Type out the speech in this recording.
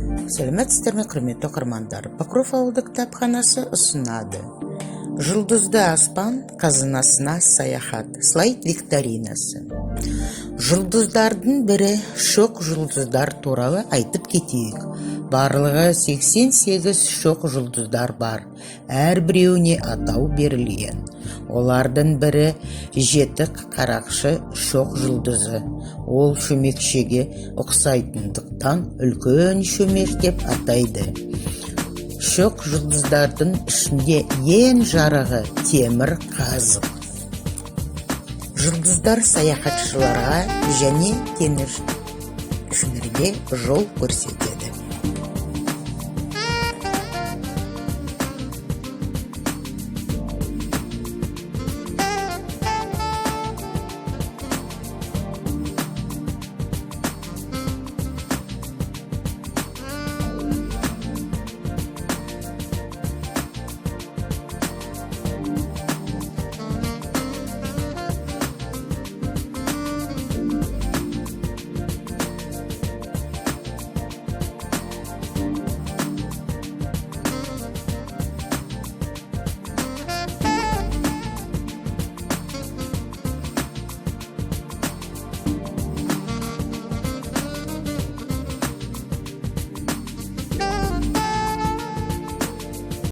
Сәлеметсіздер ме, құрметті оқырмандар? Покров ауылдық кітапханасы ұсынады. Жұлдызды аспан, қазынасына саяхат. Слайд викторинасы. Жұлдыздардың бірі шоқ жұлдыздар туралы айтып кетейік. Барлығы 88 шоқ жұлдыздар бар. Әр біреуіне атау берілген. Олардың бірі жетік қарақшы шоқ жұлдызы. Ол шөмекшеге ұқсайтындықтан үлкен шөмек деп атайды. Шоқ жұлдыздардың ішінде ең жарығы темір қазық. Жұлдыздар саяхатшыларға және теңізшілерге жол көрсетеді.